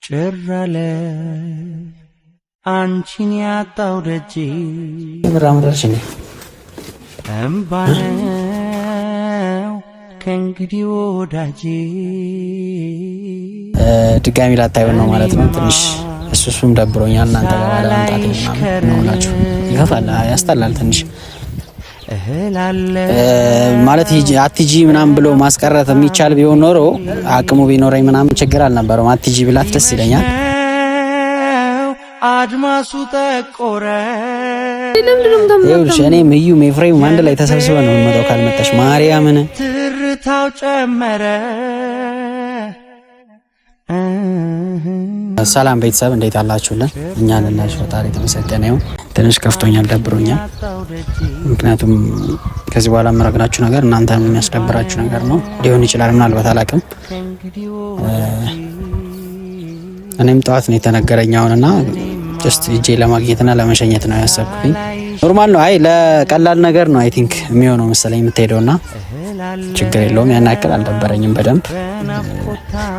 ጭራለ አንቺን ያጣው ደጅ ምራምራሽ ነኝ እምባነው ከእንግዲህ ወዳጅ ድጋሚ ላታየው ነው ማለት ነው። ትንሽ እሱም ደብሮኛል። እናንተ ጋር ባለመምጣት ነው ማለት ይከፋል፣ ያስጠላል ትንሽ ማለት አትጂ ምናምን ብሎ ማስቀረት የሚቻል ቢሆን ኖሮ አቅሙ ቢኖረኝ ምናምን ችግር አልነበረውም። አትጂ ብላት ደስ ይለኛል። አድማሱ ጠቆረ ይኸውልሽ እኔም እዩም ኤፍሬም አንድ ላይ ተሰብስበን ነው የምንመጣው። ካልመጣሽ ማርያምን ትርታው ጨመረ። ሰላም ቤተሰብ እንዴት አላችሁልን? እኛ ለላሽ ፈጣሪ የተመሰገነ ይሁን። ትንሽ ከፍቶኛል፣ ደብሮኛል። ምክንያቱም ከዚህ በኋላ የምነግራችሁ ነገር እናንተን የሚያስደብራችሁ ነገር ነው ሊሆን ይችላል፣ ምናልባት አላውቅም። እኔም ጠዋት ነው የተነገረኝ አሁንና ጀስት እጄ ለማግኘትና ለመሸኘት ነው ያሰብኩኝ። ኖርማል ነው። አይ ለቀላል ነገር ነው አይ ቲንክ የሚሆነው መሰለኝ የምትሄደውና ችግር የለውም። ያን ያክል አልደበረኝም። በደንብ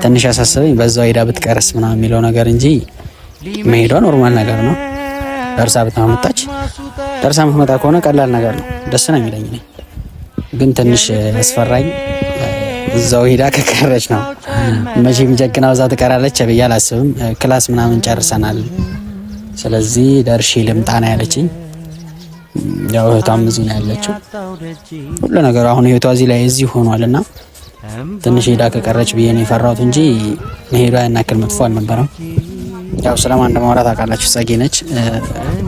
ትንሽ ያሳሰበኝ በዛው ሄዳ ብትቀርስ ምናምን የሚለው ነገር እንጂ መሄዷ ኖርማል ነገር ነው። ደርሳ ብትመጣች ደርሳ የምትመጣ ከሆነ ቀላል ነገር ነው፣ ደስ ነው የሚለኝ። ግን ትንሽ ያስፈራኝ እዛው ሄዳ ከቀረች ነው። መቼም ጀግና እዛ ትቀራለች ብዬ አላስብም። ክላስ ምናምን ጨርሰናል፣ ስለዚህ ደርሼ ልምጣ ነው ያለችኝ። ያው እህቷም እዚህ ነው ያለችው። ሁሉ ነገር አሁን ህይወቷ እዚህ ላይ እዚህ ሆኗልና ትንሽ ሄዳ ከቀረች ብዬ ነው የፈራሁት እንጂ መሄዷ ያን ያክል መጥፎ አልነበረም። ያው ስለማን እንደማውራት አውቃላችሁ። ጸጌ ነች።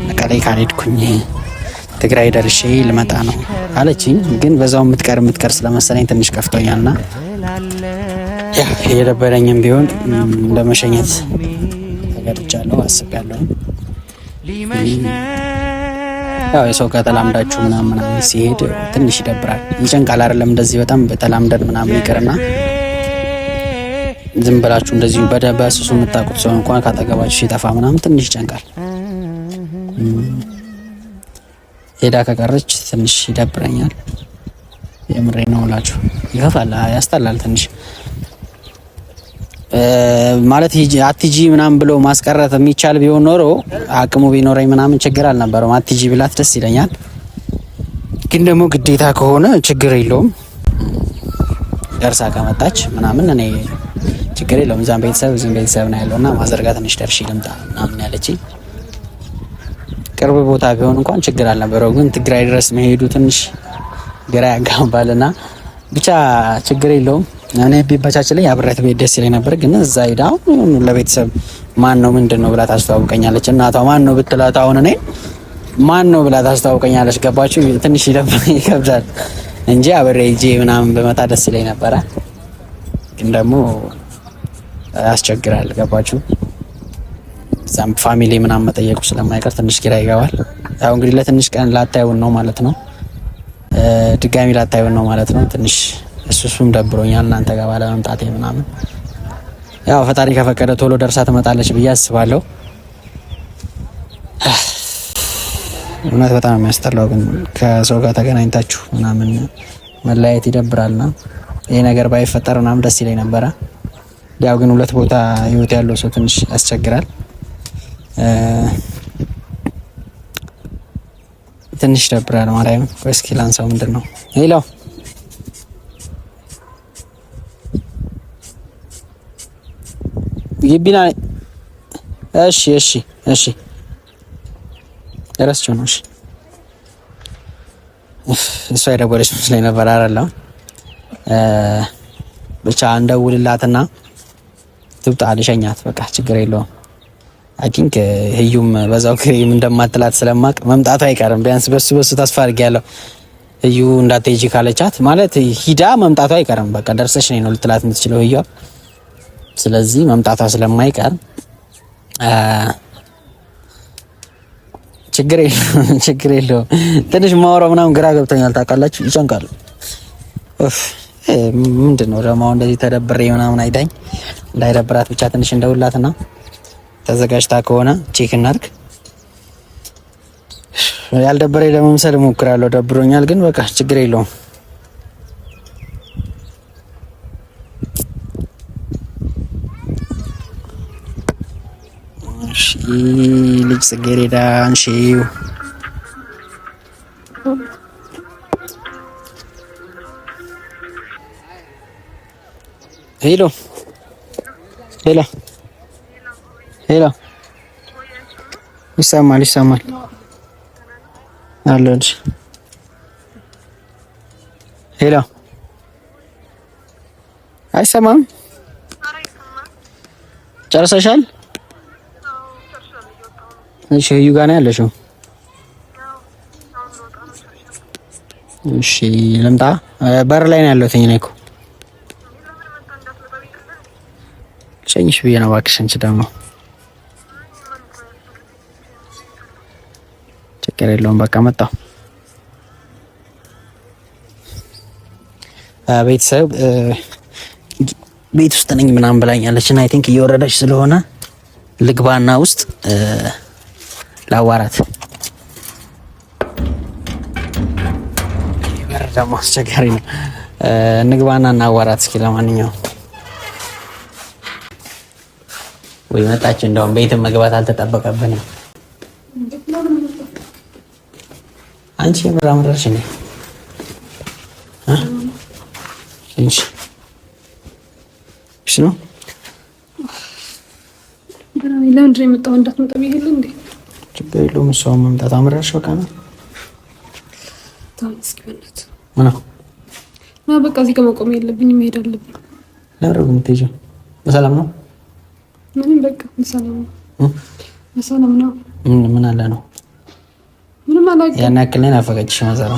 መቀሌ ካልሄድኩኝ ትግራይ ደርሼ ልመጣ ነው አለችኝ። ግን በዛው የምትቀር ስለመሰለኝ ትንሽ ከፍቶኛልና ያ የደበረኝም ቢሆን እንደመሸኘት ተገድቻለሁ፣ አስቤያለሁ። ያው የሰው ከተላምዳችሁ ምናምን ሲሄድ ትንሽ ይደብራል፣ ይጨንቃል አይደለም? እንደዚህ በጣም በተላምደን ምናምን ይቅርና ዝም ብላችሁ እንደዚሁ በስሱ የምታውቁት ሰው እንኳን ካጠገባችሁ ሲጠፋ ምናምን ትንሽ ይጨንቃል። ሄዳ ከቀረች ትንሽ ይደብረኛል። የምሬ ነው እላችሁ። ይከፋል፣ ያስጠላል ትንሽ ማለት አትጂ ምናምን ብሎ ማስቀረት የሚቻል ቢሆን ኖሮ አቅሙ ቢኖረኝ ምናምን ችግር አልነበረውም። አትጂ ብላት ደስ ይለኛል። ግን ደግሞ ግዴታ ከሆነ ችግር የለውም። ደርሳ ከመጣች ምናምን እኔ ችግር የለውም። እዛም ቤተሰብ ነው ያለውና ማዘርጋ ትንሽ ደርሼ ልምጣ ምናምን ያለችኝ። ቅርብ ቦታ ቢሆን እንኳን ችግር አልነበረው። ግን ትግራይ ድረስ መሄዱ ትንሽ ግራ ያጋባልና ብቻ ችግር የለውም። እኔ ቢበቻችልኝ አብሬያት ቤት ደስ ይለኝ ነበር። ግን እዛ ሄዳ ለቤተሰብ ማን ነው ምንድን ነው ብላ ታስተዋውቀኛለች። እናቷ ማን ነው ብትላት አሁን እኔ ማን ነው ብላ ታስተዋውቀኛለች። ገባችሁ? ትንሽ ይከብዳል እንጂ አብሬ ሂጄ ምናምን በመጣ ደስ ይለኝ ነበረ። ግን ደግሞ ያስቸግራል። ገባችሁ? እዛም ፋሚሊ ምናምን መጠየቁ ስለማይቀር ትንሽ ግራ ይገባል። ያው እንግዲህ ለትንሽ ቀን ላታዩን ነው ማለት ነው፣ ድጋሚ ላታዩን ነው ማለት ነው። ትንሽ እሱም ደብሮኛል እናንተ ጋር ባለመምጣቴ ምናምን። ያው ፈጣሪ ከፈቀደ ቶሎ ደርሳ ትመጣለች ብዬ አስባለሁ። እውነት በጣም የሚያስጠላው ግን ከሰው ጋር ተገናኝታችሁ ምናምን መለያየት ይደብራልና ይሄ ነገር ባይፈጠር ምናምን ደስ ይለኝ ነበረ። ያው ግን ሁለት ቦታ ህይወት ያለው ሰው ትንሽ ያስቸግራል። ትንሽ ደብራል ማርያም። እስኪ ላንሳው ምንድን ነው ሄሎ ይቢና እሺ እረስቸው ነው። እሷ የደወለች መስሎኝ ነበር አይደለም። ብቻ እንደውልላትና ትብጣ ልሸኛት በቃ ችግር የለውም። አይ ቲንክ ህዩም በዛው ክሬም እንደማትላት ስለማቅ መምጣቱ አይቀርም። ቢያንስ በሱ ተስፋ አድርጌያለሁ። ህዩ እንዳትሄጂ ካለቻት ማለት ሂዳ መምጣቱ አይቀርም። በቃ ደርሰሽ ነው ልትላት የምትችለው ህዩ። ስለዚህ መምጣቷ ስለማይቀር ችግር የለውም። ትንሽ ማውራው ምናምን ግራ ገብቶኛል ታውቃላችሁ፣ ይጨንቃል። ምንድን ነው ደግሞ እንደዚህ ተደብሬ ምናምን አይታኝ እንዳይደብራት ብቻ ትንሽ እንደውላትና ተዘጋጅታ ከሆነ ቼክ እናድርግ። ያልደበረኝ ለመምሰል እሞክራለሁ። ደብሮኛል ግን በቃ ችግር የለውም። እሺ ልጅ ጽጌረዳ አንሺው። ሄሎ ሄሎ ሄሎ ይሰማል አለች። ሄሎ አይሰማም? ጨርሰሻል? እሺ እዩ ጋር ነው ያለሽው? እሺ ልምጣ? በር ላይ ነው ያለሁት እኔ እኮ ሸኝሽ ብዬ ነው። እባክሽ አንቺ ደግሞ ችግር የለውም በቃ መጣሁ። ቤተሰብ ቤት ውስጥ ነኝ ምናምን ብላኛለች እና አይ ቲንክ እየወረደች ስለሆነ ልግባና ውስጥ ላዋራት። በር ደግሞ አስቸጋሪ ነው። እንግባና እናዋራት እስኪ። ለማንኛውም ወይ መጣች። እንደውም ቤትም መግባት አልተጠበቀብንም። አንቺ ምራምራሽ ነኝ እሺ እሺ ነው ለምንድን ነው የመጣው? እንዳትመጣ ይሄል እንዴ? ችግር የለውም። እሷው መምጣት አምራሽ በቃ ነው። ታንስኪ በእናት ነው በቃ እዚህ ጋር መቆም የለብኝም፣ መሄድ አለብኝ። ለምን የምትሄጂው? በሰላም ነው? ምንም በቃ በሰላም ነው። በሰላም ነው። ምን አለ ነው? ምንም አላውቅም። ያን ያክል ነው ናፈቀችሽ መሰራ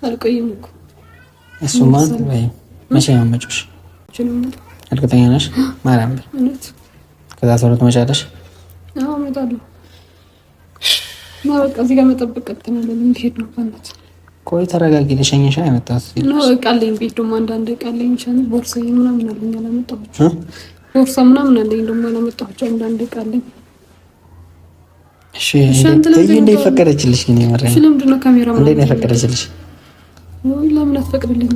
አልቆይም እኮ እሱማ ወይ መቼ ነው የምመጪው? እርግጠኛ ነሽ? ማርያም እውነት ከዛ ሰውረት መቻለሽ? አዎ እመጣለሁ። በቃ እዚህ ጋር መጠበቅ ቀጥተናል። እንሄድ ነው ማለት ቆይ ተረጋጊ። ልሸኝሽ አይመጣት ነው እቃ አለኝ ቤት ደግሞ አንዳንድ እቃ አለኝ። ቦርሳዬ ምናምን አለኝ አላመጣሁትም። ቦርሳ ምናምን አለኝ ደግሞ አላመጣሁትም። አንዳንድ እቃ አለኝ። እሺ እንዴ ፈቀደችልሽ? ግን የመረኝ እሺ ለምንድን ነው ካሜራ እንዴ ነው ፈቀደችልሽ? ወይ ለምን አትፈቅድልኝ?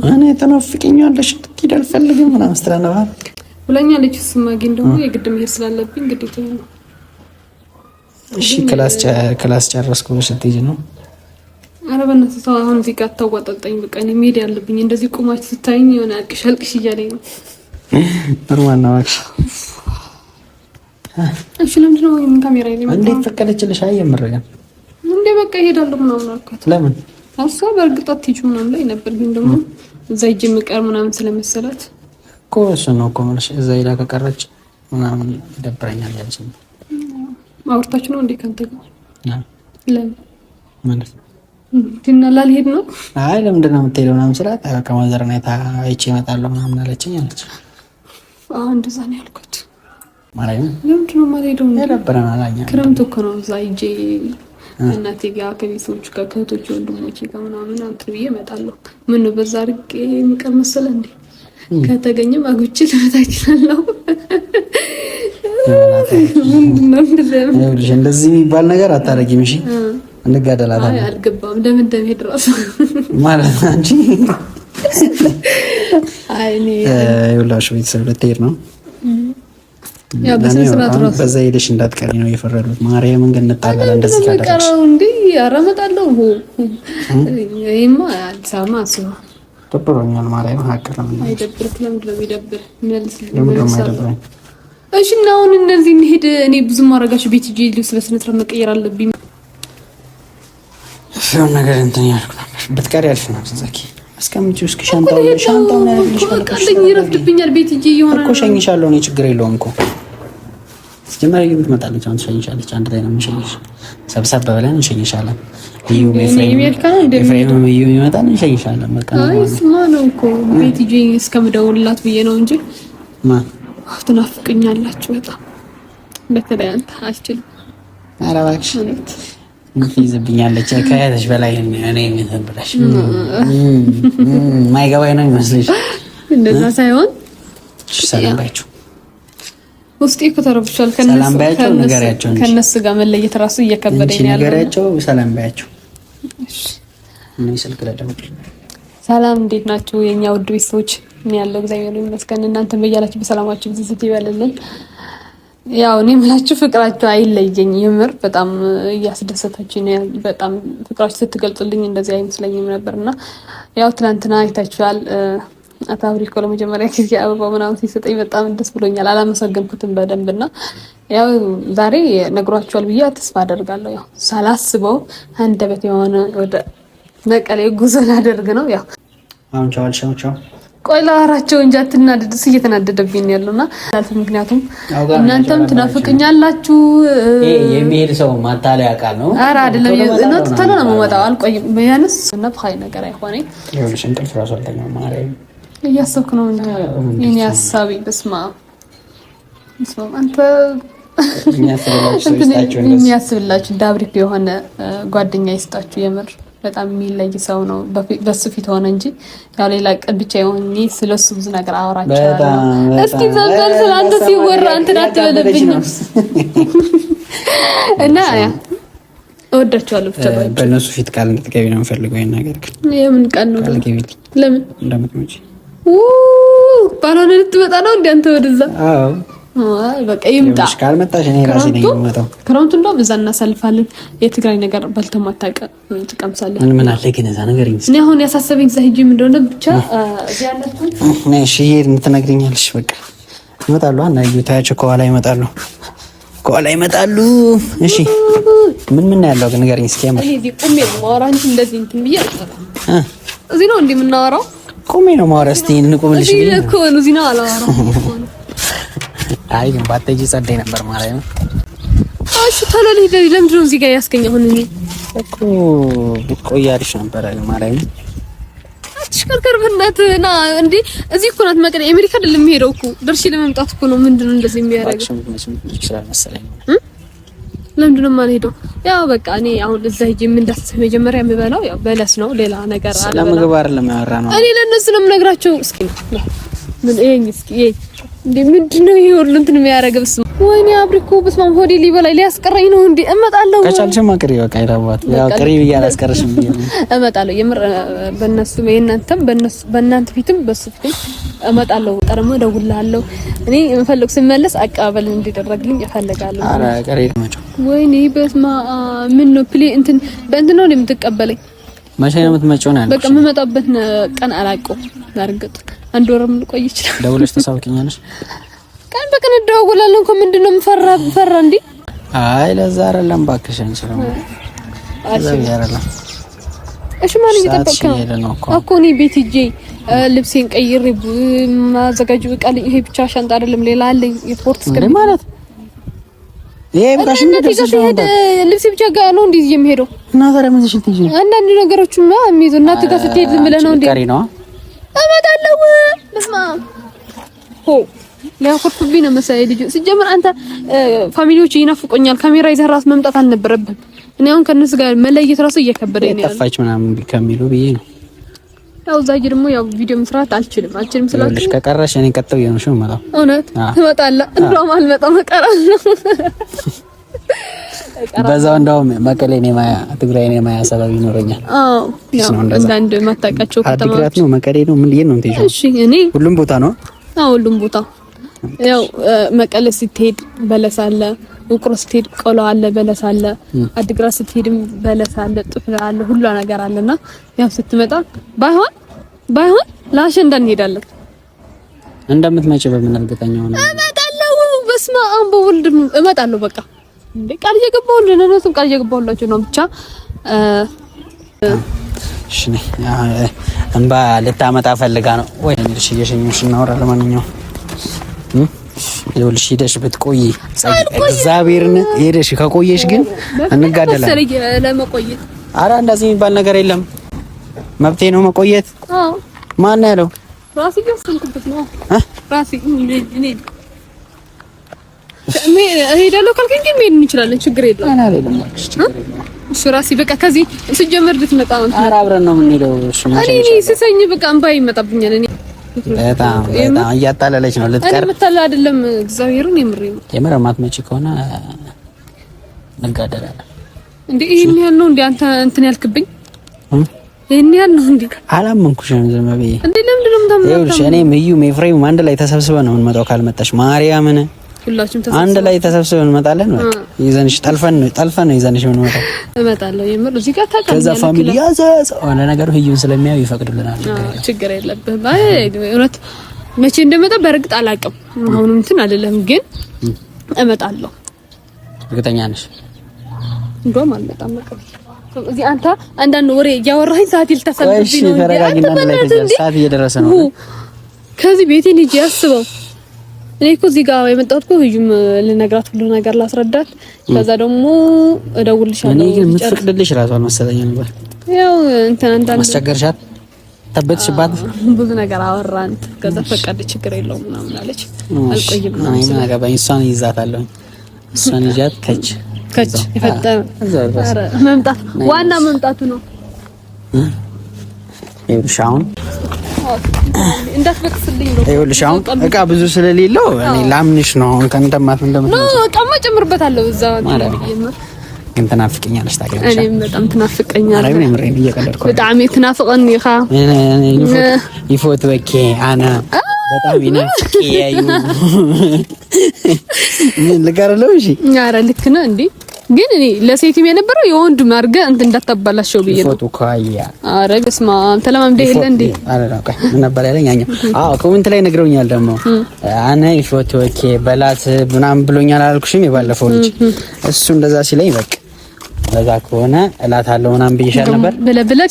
እኔ ተናፍቀኛለሽ ትኪድ አልፈልግም ምናምን ስትራነባ ብላኛለች። እሱማ ግን ደግሞ የግድ መሄድ ስላለብኝ ግዴታ ነው። እሺ ክላስ ጨረስኩ ስትሄጂ ነው? ኧረ በእናትህ ተው አሁን እዚህ ጋር አታዋጣጣኝ። በቃ እኔ መሄድ ያለብኝ እንደዚህ ቁማችሁ ስታይኝ የሆነ አልቅሽ እያለኝ ነው። ኖርማል ነው እሺ። እሺ ለምንድን ነው ይሄን ካሜራ ይዘህ መጣ? እንዴት ፈቀደችልሽ? አየምረገን እንዴ በቃ እሄዳለሁ ምናምን አልኳት። ለምን አሷ በእርግጥ አትሄጂም ምናምን ላይ ነበር፣ ግን ደግሞ እዛ ሂጅ የምቀር ምናምን ስለመሰላት እኮ እሱ ነው እኮ ማለት እዛ ሄዳ ከቀረች ምናምን ይደብረኛል ያለችኝ። አውርታችሁ ነው እንዴ ካንተ ጋር? ለምን ማለት እና ላልሄድ ነው? አይ ለምንድን ነው የምትሄደው ምናምን ስላት ከማዘርና አይቼ እመጣለሁ ምናምን አለችኝ አለች። እንደዛ ነው ያልኩት። ማርያም ለምንድን ነው የማልሄደው? የነበረን አላኛ ክረምት እኮ ነው እዛ ሂጅ እናቴ ጋር ከቤተሰቦች ጋር ከእህቶች ወንድሞቼ ጋር ምናምን እንትን ብዬ እመጣለሁ። ምን ነው በዛ አድርጌ የምቀር መሰለህ እንዴ? ከተገኘም አግብቼ ልመጣችላለሁ። እንደዚህ የሚባል ነገር አታረጊም። እሺ እንጋደላታለን። አይ አልገባም። ለምን እንደምሄድ እራሱ ማለት አንቺ አይ እኔ ይኸውልሽ ቤተሰብ ልትሄድ ነው። ያው በስነ ስርዓት እራሱ በዛ ሄደሽ እንዳትቀሪ ነው የፈረዱት። ማርያምን ግን እንጣላለን እንደዚህ ካደረግሽ እንዴ አረመጣለሁ። ይሄማ አዲስ አበባ አስበው ደብሮኛል። ማርያም ሀቅ ለምን አይደብርም? ለምንድን ነው የሚደብር? መልስልኝ። እሺ እና አሁን እነዚህ እንሄድ። እኔ ብዙ ማረጋችሁ ቤት ሂጅ ልብስ በስነ ስርዓት መቀየር አለብኝ። ፍሬውን ነገር እንትን ያልኩ ነበር ብትቀሪ አልፍ ነው ዘኪ አስቀምጪው እስኪ ሻንጣው ነው ያልኩሽ። ይረፍድብኛል ቤት ሂጅ ይሆናል እኮ ሸኝሻለሁ። እኔ ችግር የለውም እኮ ስትጀምሪ ትመጣለች። አሁን ትሸኝሻለች። አንድ ላይ ነው የምንሸኝሽ። ሰብሰብ ብለን እንሸኝሻለን። እዩ ኤፍሬም እዩ ይመጣል እንሸኝሻለን። በቃ አይ ስማ ነው እኮ ቤት ሂጅ እስከምደውልላት ብዬ ነው እንጂ ማን ትናፍቅኛላችሁ በጣም በተለይ አንተ አልችልም። ኧረ እባክሽ ይዝብኛለች ከያዘሽ በላይ እኔ እንትን ብለሽ ማይገባኝ ነው የሚመስልሽ? እንደዛ ሳይሆን ሰላም ባያቸው ውስጤ ከተረብሻል። ሰላም ባያቸው ነገራቸው እንጂ ከነሱ ጋር መለየት ራሱ እየከበደኝ ነው ያለው። ነገራቸው ሰላም ባያቸው። እሺ ምን ስልክ ለደምጥ ሰላም እንዴት ናችሁ የኛ ውድ ቤተሰቦች? እኔ ያለው እግዚአብሔር ይመስገን። እናንተም በያላችሁ በሰላማችሁ ብዝት ይበልልን። ያው እኔ የምላችሁ ፍቅራችሁ አይለየኝ። የምር በጣም እያስደሰታችኝ ነው። በጣም ፍቅራችሁ ስትገልጹልኝ እንደዚህ አይመስለኝም ነበርና ያው ትናንትና አይታችኋል። አታብሪኮ ለመጀመሪያ ጊዜ አበባ ምናምን ሲሰጠኝ በጣም ደስ ብሎኛል። አላመሰገንኩትም በደንብና ያው ዛሬ ነግሯችኋል ብዬ ተስፋ አደርጋለሁ። ያው ሳላስበው አንደበት የሆነ ወደ መቀሌ ጉዞ ላደርግ ነው። ያው አሁን ቻው ቆይ ላወራቸው እንጂ አትናደድስ። እየተናደደብኝ ያለውና ምክንያቱም እናንተም ትናፍቅኛላችሁ። የሚሄድ ሰው ማታለያ ቃል ነው። ኧረ አይደለም ነው ተተና ነው የምመጣው። አልቆይም ቢያንስ እና በኃይል ነገር አይሆነኝ። ይኸውልሽ እንቅልፍ እራሱ አልተኛም ማርያም እያሰብኩ ነው እንዴ የኔ ሀሳቤ። በስመ አብ አንተ የሚያስብላችሁ ዳብሪክ የሆነ ጓደኛ ይስጣችሁ። የምር በጣም የሚለይ ሰው ነው። በሱ ፊት ሆነ እንጂ ያው ሌላ ቀን ብቻ የሆነ ስለሱ ብዙ ነገር አወራችኋለሁ። እስኪ ዘንበል ስለአንተ ሲወራ እንትን አትበለብኝ እና ያ እወዳችኋለሁ። ብቻ በእነሱ ፊት ቃል እንድትገቢ ነው የምፈልገው። ይሄን ነገር ግን የምን ቃል ነው? ለምን እንደምትመጪ ባሎን ልትመጣ ነው እንዴ አንተ ወደዛ? አዎ በቃ ይምጣ። ካልመጣሽ እኔ ራሴ ነኝ የምመጣው። ክረምቱ እንደውም እዛ እናሳልፋለን። የትግራይ ነገር በልተህ ማታውቅ ትቀምሳለህ። ምን አለ ግን እዛ ነገር ይምስ እኔ አሁን ያሳሰበኝ እዛ ሂጅ እንደሆነ ብቻ እዚህ ያለችው እሺ ትነግሪኛለሽ። በቃ ይመጣሉ። አናዩ ታያቸው ከኋላ ይመጣሉ። እሺ ምን ያለው ግን ንገሪኝ እስኪ። ያመጣ እዚህ ቁሜ ነው የማወራው እንጂ እንደዚህ እንትን ብዬ እዚህ ነው እንዴ የምናወራው? ቁሜ ነው የማወራው። እስቲ እንቁምልሽ ብዬ እኮ ነው። እዚህ ነው አላወራም። አይ ግን ባትሄጂ ጸደይ ነበር ማለት ነው። እሺ ታላሊ ለምንድን ነው እዚህ ጋር ያስገኘሁን? እኔ እኮ ብትቆያለሽ ነበር ማለት ነው። አትሽከርከር በእናትህ ና እንዴ። እዚህ እኮ ናት መቀሌ። አሜሪካ አይደለም የምሄደው እኮ ደርሼ ለመምጣት እኮ ነው። ምንድን ነው እንደዚህ የሚያደርገው? ለምንድን ነው የማልሄደው? ያው በቃ እኔ አሁን እዛ ሂጅ የምንዳስስ መጀመሪያ የምበላው ያው በለስ ነው። ሌላ ነገር አለ ለምግብ አይደለም ያወራነው። እኔ ለነሱ ነው የምነግራቸው። እስኪ ምን እስኪ እንዴ ምንድነው ይሄ ሁሉ እንትን የሚያደርገው? ወይኔ አብሪኮ በስመ አብ ሆዴ ሊበላይ ሊያስቀረኝ ነው እንዴ። እመጣለሁ ከቻልሽማ ቅሪ በቃ ይራባት ያው ቅሪ ብዬ አላስቀርሽም ብዬ እመጣለሁ። የምር በእነሱ የእናንተም በእናንተ ፊትም በሱ ፊትም እመጣለሁ። ጠርሞ እደውልልሃለሁ። እኔ የምፈልግ ስመለስ አቀባበል እንዲደረግልኝ እፈልጋለሁ። ኧረ ቅሪ ነው። ወይኔ በስመ አብ ምን ነው ፕሌ እንትን በእንትን ነው የምትቀበለኝ? መቼ ነው የምትመጪው? ነው በቃ የምመጣበት ቀን አላውቀውም። በእርግጥ አንድ ወርም ልቆይ ይችላል። ደውለሽ ተሳውቂኛለሽ? ቀን በቀን እንደዋወላለን እኮ ምንድነው ፈራ እንዴ? አይ ለዛ አይደለም እባክሽ እንችላለን። እሺ ማን እየጠበቀ ነው እኮ እኔ ቤት ሂጄ ልብሴን ቀይሬ ማዘጋጁ ቃል ይሄ ብቻ ሻንጣ አይደለም ሌላ አለኝ። የስፖርት ስከም ማለት ይሄ ብቻ ልብስ ብቻ ጋር ነው እንዴ የሚሄደው? እና ታዲያ ምን እሺ ትይጂ አንዳንድ ነገሮችማ የሚይዙ እናት ጋር ስትሄድ ዝም ብለህ ነው እንዴ? ቀሪ ነው እመጣለሁ። በስመ አብ ሆ ሊያኮርፍብኝ ነው መሰለኝ ልጅ። ሲጀምር አንተ ፋሚሊዎች ይናፍቆኛል። ካሜራ ይዘህ ራስ መምጣት አልነበረብህም። እኔ አሁን ከነሱ ጋር መለየት ራሱ እየከበደኝ ነው ያለው። ጠፋች ምናምን ከሚሉ ብዬ ነው። ያው ዛሬ ደግሞ ያው ቪዲዮ መስራት አልችልም ስላልኩ ከቀረሽ እኔ ቀጥው የሆነሽ ነው ማለት እውነት ትመጣለህ። እንደውም አልመጣም እቀራለሁ። በዛው እንደውም መቀሌ ነው ማያ ትግራይ ነው ማያ ሰበብ ይኖረኛል። አዎ ያው አንዳንድ ማታውቃቸው ከተማዎች አዲግራት ነው መቀሌ ነው ምን ነው የምትሄጂው? እሺ እኔ ሁሉም ቦታ ነው። አዎ ሁሉም ቦታ ያው መቀሌ ስትሄድ በለስ አለ፣ ውቅሮ ስትሄድ ቆሎ አለ፣ በለስ አለ፣ አዲግራት ስትሄድም በለስ አለ፣ ጥፍራ አለ፣ ሁሉ ነገር አለና ያው ስትመጣ ባይሆን ለአሸንዳ እንሄዳለን። እንደምትመጪ በምን እርግጠኛ ሆነ? እመጣለሁ። በስመ አብ በወልድ እመጣለሁ። በቃ እንዴ ቃል እየገባሁልህ ነው። እነሱም ቃል እየገባሁላችሁ ነው። ብቻ እሺ እንባ ልታመጣ ፈልጋ ነው ወይ? እሺ እየሸኘሁሽ እናወራ። ለማንኛውም ይኸውልሽ ሄደሽ ብትቆይ እግዚአብሔርን ሄደሽ ከቆየሽ ግን እንጋደላለን። ለመቆየት ኧረ እንደዚህ የሚባል ነገር የለም። መብቴ ነው መቆየት። አዎ ማን ያለው? ራሴ ገሰንኩበት ነው ራሴ እኔ እሄዳለሁ ካልከኝ ግን መሄድ እንችላለን። ችግር የለውም። እሺ ራሴ በቃ ከዚህ ስጀምር ልትመጣ ነው። ኧረ አብረን ነው የምንሄደው። እሺ እኔ ስሰኝ በቃ እንባ ይመጣብኛል። እኔ በጣም እያጣለለች ነው ልትቀር። እኔ መታለ አይደለም እግዚአብሔርን የምሬን ነው። የምር ማትመጪ ከሆነ እንጋደላለን። እንዴ ይሄን ያህል ነው እንዴ አንተ እንትን ያልክብኝ? ይሄን ያህል ነው እንዴ? አላመንኩሽም። ዝም ብዬ እንዴ ለምንድን ነው የምታምነው? ይኸውልሽ እኔም እዩም ኤፍሬም አንድ ላይ ተሰብስበን ነው የምንመጣው። ካልመጣሽ ማርያምን ሁላችሁም ተሰብስበን አንድ ላይ ተሰብስበን እንመጣለን። በቃ ይዘንሽ ጠልፈን ነው ይዘንሽ የምንመጣው። እመጣለሁ የምር እዚህ ጋር ታውቃለህ። ከዛ ፋሚሊ ያዘዘ ሆነ ነገሩ ህዩን ስለሚያዩ ይፈቅዱልናል። ችግር የለብህም። አይ እውነት መቼ እንደመጣ በርግጥ አላውቅም። አሁንም እንትን አይደለም ግን እመጣለሁ። እርግጠኛ ነሽ? እንደውም አልመጣም መቀበል እዚህ አንተ አንዳንድ ወሬ እያወራኸኝ ሰዓት ይልተሰብብኝ ነው። እሺ ተረጋጊና ላይ ሰዓት እየደረሰ ነው። ከዚህ ቤቴን ሂጅ ያስበው። እኔ እኮ እዚህ ጋር የመጣሁት እኮ ህዩም ልነግራት ሁሉ ነገር ላስረዳት፣ ከዛ ደግሞ እደውልልሻለሁ። እኔ ግን የምትፈቅድልሽ እራሱ አልመሰለኝም ነበር። ያው እንትን አንተ ማስቸገርሻት ተበትሽባት ብዙ ነገር አወራን። ከዛ ፈቀደ ችግር የለውም ምናምን አለች። አልቆይም ነው እኔ ምን አገባኝ። እሷን ይዛታለሁ። እሷን ይዣት ከች ይፈጠር ኧረ መምጣት ዋና መምጣቱ ነው። ይኸውልሽ አሁን እንዳትበቅስልኝ ነው። ይኸውልሽ አሁን እቃ ብዙ ስለሌለው እኔ ላምንሽ ነው። አሁን ከንተማት ነው እቃማ ጨምርበታለሁ እዛው ግን ትናፍቀኛለሽ ታውቂያለሽ። እኔም በጣም ትናፍቀኛለሽ። አሬ ምሬን እየቀለድኩ በጣም ትናፍቀኝ ይኻ ይፎት ወኬ አና በጣም ይናፍቅ ያዩ ምን ልቀርለው? እሺ ኧረ ልክ ነህ እንዴ። ግን እኔ ለሴትም የነበረው የወንድ ማርገ እንት እንዳታባላሽው ብዬ ነው። ፎቶ ካያ ኧረ በስመ አብ ተለማምደ የለ እንዴ። ኧረ ነው ምን ነበር ያለኝ አኛ። አዎ ኮሜንት ላይ ነግረውኛል ደግሞ አነ ፎቶ ወኬ በላት ምናምን ብሎኛል አላልኩሽም? የባለፈው ልጅ እሱ እንደዛ ሲለኝ በቃ ለዛ ከሆነ እላታለሁ ምናምን ብዬሻል ነበር።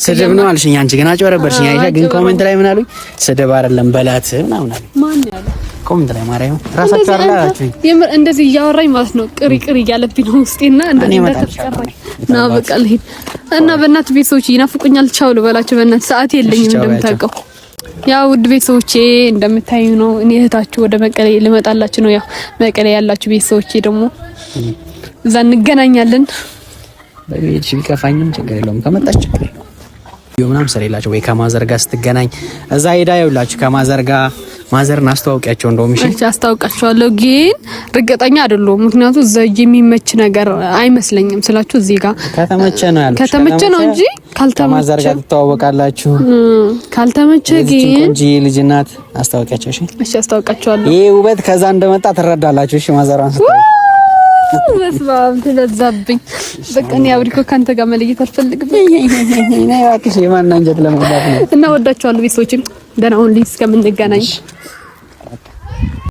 ስድብ ነው አልሽኝ። አንቺ ግን አጭበረበርሽኝ። አይሻ ግን ኮሜንት ላይ ምን አሉኝ? ስድብ አይደለም በላት ምናምን አሉኝ። ማን ያለ ኮሜንት ላይ ማርያም ራሳችሁ አላላችሁኝ? የምር እንደዚህ እያወራኝ ማለት ነው ቅሪ እያለብኝ ነው ውስጤና እንደተፈቀረኝ ነው። በቃ ልሂድ እና በእናት ቤተሰቦቼ ይናፍቁኛል። ቻው ልበላችሁ። በእናት ሰዓት የለኝም እንደምታውቀው። ያው ውድ ቤተሰቦቼ እንደምታዩ ነው እኔ እህታችሁ ወደ መቀሌ ልመጣላችሁ ነው። ያው መቀሌ ያላችሁ ቤተሰቦቼ ደግሞ እዛ እንገናኛለን። በቤት ቢከፋኝም ችግር የለውም። ከመጣች ችግር የለውም። ምናምን ስለሌላቸው ወይ ከማዘር ጋር ስትገናኝ እዛ ሄዳ ይውላችሁ ከማዘር ጋር ማዘርን አስተዋውቂያቸው እንደውም እሺ አስተዋውቃቸዋለሁ። ግን እርግጠኛ አይደለሁም። ምክንያቱም እዛ የሚመች ነገር አይመስለኝም ስላችሁ እዚህ ጋር ከተመቸ ነው ያለው። ከተመቸ ነው እንጂ ካልተመቸ ማዘር ጋር ትተዋወቃላችሁ። ካልተመቸ ግን እንጂ ልጅ ናት። አስተዋውቂያቸው እሺ። እሺ አስተዋውቃቸዋለሁ። ይሄ ውበት ከዛ እንደመጣ ትረዳላችሁ። እሺ ማዘሯን በስማም ተለዛብኝ። በቃ እኔ አብሪኮ ካንተ ጋር መለየት አልፈልግም። እኔ እባክሽ የማን አንጀት ለመብላት ነው። እና ወዳችኋለሁ ቤተሰቦችም ደህና ሁኑ እስከምንገናኝ